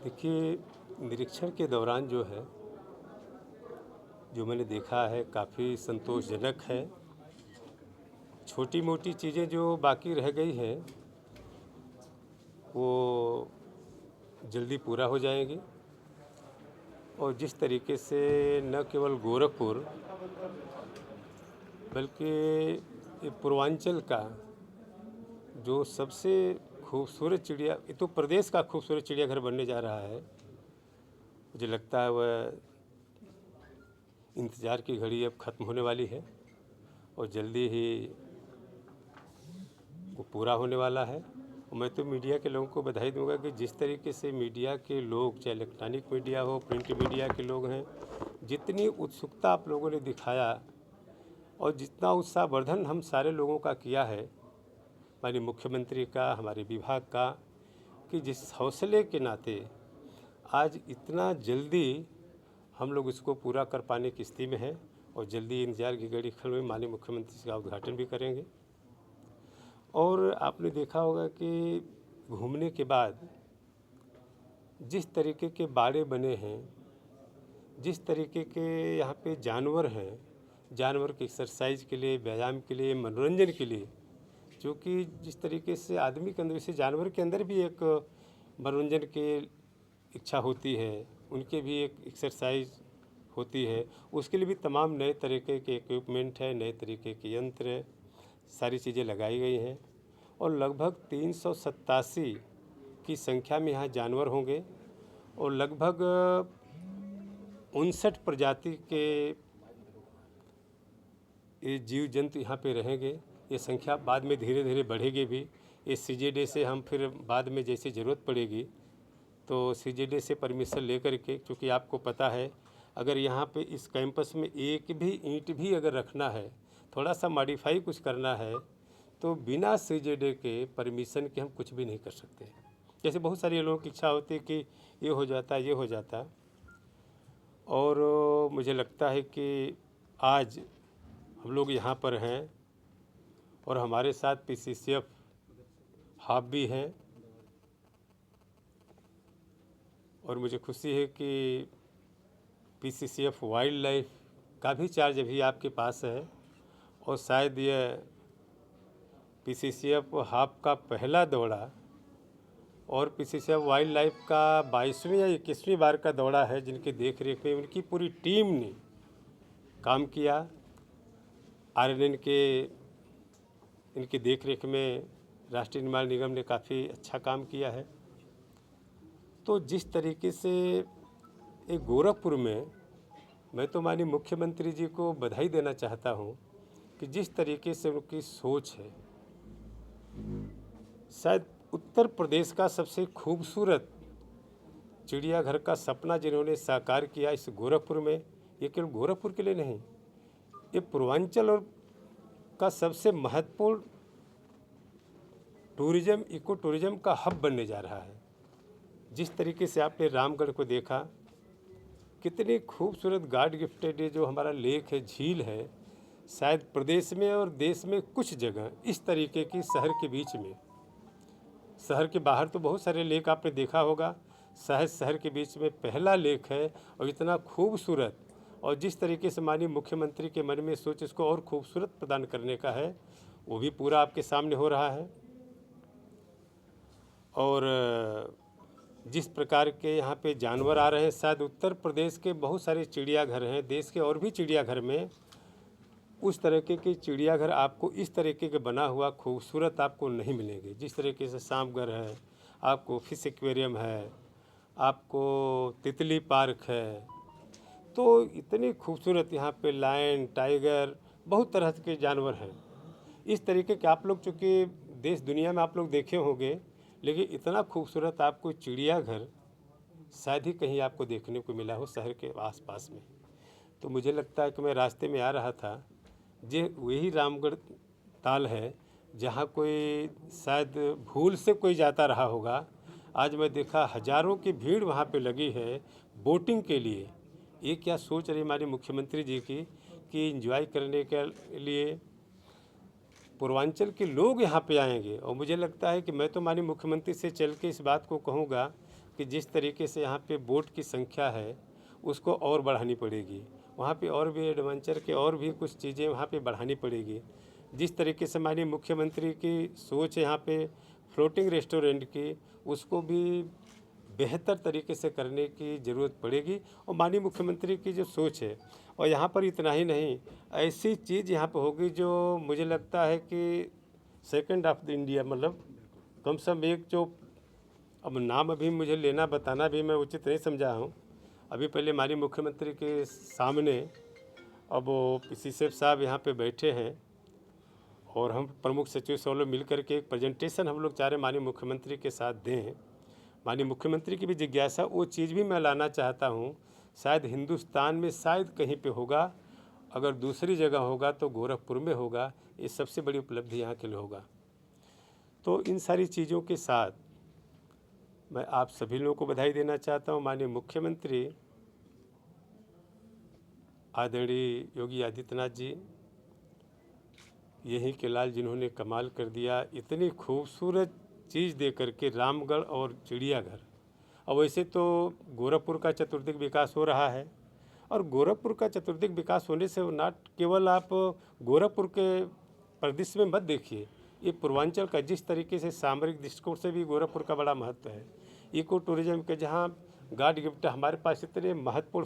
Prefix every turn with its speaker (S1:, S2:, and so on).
S1: देखिए, निरीक्षण के दौरान जो मैंने देखा है काफ़ी संतोषजनक है। छोटी-मोटी चीज़ें जो बाकी रह गई हैं, वो जल्दी पूरा हो जाएँगी और जिस तरीके से न केवल गोरखपुर बल्कि ये पूर्वांचल का जो सबसे खूबसूरत ये तो प्रदेश का खूबसूरत चिड़ियाघर बनने जा रहा है। मुझे लगता है वह इंतज़ार की घड़ी अब ख़त्म होने वाली है और जल्दी ही वो पूरा होने वाला है। और मैं तो मीडिया के लोगों को बधाई दूंगा कि जिस तरीके से मीडिया के लोग, चाहे इलेक्ट्रॉनिक मीडिया हो, प्रिंट मीडिया के लोग हैं, जितनी उत्सुकता आप लोगों ने दिखाया और जितना उत्साहवर्धन हम सारे लोगों का किया है, हमारे मुख्यमंत्री का, हमारे विभाग का, कि जिस हौसले के नाते आज इतना जल्दी हम लोग इसको पूरा कर पाने की स्थिति में हैं और जल्दी इंतजार की घड़ी खत्म में माननीय मुख्यमंत्री इसका उद्घाटन भी करेंगे। और आपने देखा होगा कि घूमने के बाद जिस तरीके के बाड़े बने हैं, जिस तरीके के यहाँ पे जानवर हैं, जानवर की एक्सरसाइज के लिए, व्यायाम के लिए, मनोरंजन के लिए, क्योंकि जिस तरीके से आदमी के अंदर से जानवर के अंदर भी एक मनोरंजन की इच्छा होती है, उनके भी एक एक्सरसाइज होती है, उसके लिए भी तमाम नए तरीके के इक्विपमेंट है, नए तरीके के यंत्र, सारी चीज़ें लगाई गई हैं और लगभग 387 की संख्या में यहाँ जानवर होंगे और लगभग 59 प्रजाति के ये जीव जंतु यहाँ पे रहेंगे। ये संख्या बाद में धीरे धीरे बढ़ेगी भी। इस सीजेडे से हम फिर बाद में जैसे ज़रूरत पड़ेगी तो सीजेडे से परमिशन लेकर के, क्योंकि आपको पता है अगर यहाँ पे इस कैंपस में एक भी ईंट भी अगर रखना है, थोड़ा सा मॉडिफाई कुछ करना है, तो बिना सीजेडे के परमिशन के हम कुछ भी नहीं कर सकते। जैसे बहुत सारे लोगों की इच्छा होती है कि ये हो जाता, ये हो जाता। और मुझे लगता है कि आज हम लोग यहाँ पर हैं और हमारे साथ पीसीसीएफ हाफ भी हैं और मुझे खुशी है कि पीसीसीएफ वाइल्ड लाइफ का भी चार्ज अभी आपके पास है और शायद ये पीसीसीएफ हाफ का पहला दौरा और पीसीसीएफ वाइल्ड लाइफ का 22वीं या 21वीं बार का दौरा है, जिनकी देख रेख में उनकी पूरी टीम ने काम किया। आरएनएन के इनकी देख रेख में राष्ट्रीय निर्माण निगम ने काफ़ी अच्छा काम किया है। तो जिस तरीके से एक गोरखपुर में मैं तो माननीय मुख्यमंत्री जी को बधाई देना चाहता हूँ कि जिस तरीके से उनकी सोच है, शायद उत्तर प्रदेश का सबसे खूबसूरत चिड़ियाघर का सपना जिन्होंने साकार किया इस गोरखपुर में, ये केवल गोरखपुर के लिए नहीं, ये पूर्वांचल और का सबसे महत्वपूर्ण टूरिज़्म, इको टूरिज़्म का हब बनने जा रहा है। जिस तरीके से आपने रामगढ़ को देखा, कितनी खूबसूरत गॉड गिफ्टेड ये जो हमारा लेक है, झील है, शायद प्रदेश में और देश में कुछ जगह इस तरीके की शहर के बीच में, शहर के बाहर तो बहुत सारे लेक आपने देखा होगा, शहर के बीच में पहला लेक है और इतना खूबसूरत। और जिस तरीके से माननीय मुख्यमंत्री के मन में सोच इसको और खूबसूरत प्रदान करने का है, वो भी पूरा आपके सामने हो रहा है। और जिस प्रकार के यहाँ पे जानवर आ रहे हैं, शायद उत्तर प्रदेश के बहुत सारे चिड़ियाघर हैं, देश के और भी चिड़ियाघर में उस तरीके के चिड़ियाघर आपको इस तरीके के बना हुआ खूबसूरत आपको नहीं मिलेंगे। जिस तरीके से सांपघर है, आपको फिश एक्वेरियम है, आपको तितली पार्क है, तो इतनी खूबसूरत यहाँ पे लायन, टाइगर, बहुत तरह के जानवर हैं। इस तरीके के आप लोग चूँकि देश दुनिया में आप लोग देखे होंगे, लेकिन इतना खूबसूरत आपको चिड़ियाघर शायद ही कहीं आपको देखने को मिला हो शहर के आसपास में। तो मुझे लगता है कि मैं रास्ते में आ रहा था, ये वही रामगढ़ ताल है जहाँ कोई शायद भूल से कोई जाता रहा होगा। आज मैं देखा हज़ारों की भीड़ वहाँ पे लगी है बोटिंग के लिए। ये क्या सोच रही हमारे मुख्यमंत्री जी की कि एंजॉय करने के लिए पूर्वांचल के लोग यहाँ पे आएंगे। और मुझे लगता है कि मैं तो माननीय मुख्यमंत्री से चल के इस बात को कहूँगा कि जिस तरीके से यहाँ पे बोट की संख्या है उसको और बढ़ानी पड़ेगी। वहाँ पे और भी एडवेंचर के और भी कुछ चीज़ें वहाँ पे बढ़ानी पड़ेगी। जिस तरीके से माननीय मुख्यमंत्री की सोच है यहाँ पे फ्लोटिंग रेस्टोरेंट की, उसको भी बेहतर तरीके से करने की ज़रूरत पड़ेगी। और माननीय मुख्यमंत्री की जो सोच है, और यहाँ पर इतना ही नहीं, ऐसी चीज़ यहाँ पे होगी जो मुझे लगता है कि सेकंड ऑफ द इंडिया, मतलब कम से कम एक जो, अब नाम अभी मुझे लेना बताना भी मैं उचित नहीं समझा हूँ। अभी पहले माननीय मुख्यमंत्री के सामने अब वो पीसी साहब यहाँ पे बैठे हैं और हम प्रमुख सचिव सब लोग मिल करके एक प्रेजेंटेशन हम लोग चाह रहे माननीय मुख्यमंत्री के साथ दें। माननीय मुख्यमंत्री की भी जिज्ञासा, वो चीज़ भी मैं लाना चाहता हूँ। शायद हिंदुस्तान में शायद कहीं पे होगा, अगर दूसरी जगह होगा तो गोरखपुर में होगा। ये सबसे बड़ी उपलब्धि यहाँ के लिए होगा। तो इन सारी चीज़ों के साथ मैं आप सभी लोगों को बधाई देना चाहता हूँ। माननीय मुख्यमंत्री आदरणीय योगी आदित्यनाथ जी, यही के लाल जिन्होंने कमाल कर दिया, इतनी खूबसूरत चीज़ दे करके रामगढ़ और चिड़ियाघर। और वैसे तो गोरखपुर का चतुर्दिक विकास हो रहा है, और गोरखपुर का चतुर्दिक विकास होने से ना केवल आप गोरखपुर के परिदृश्य में मत देखिए, ये पूर्वांचल का जिस तरीके से सामरिक दृष्टिकोण से भी गोरखपुर का बड़ा महत्व है। इको टूरिज्म के जहाँ गॉड गिफ्ट हमारे पास इतने महत्वपूर्ण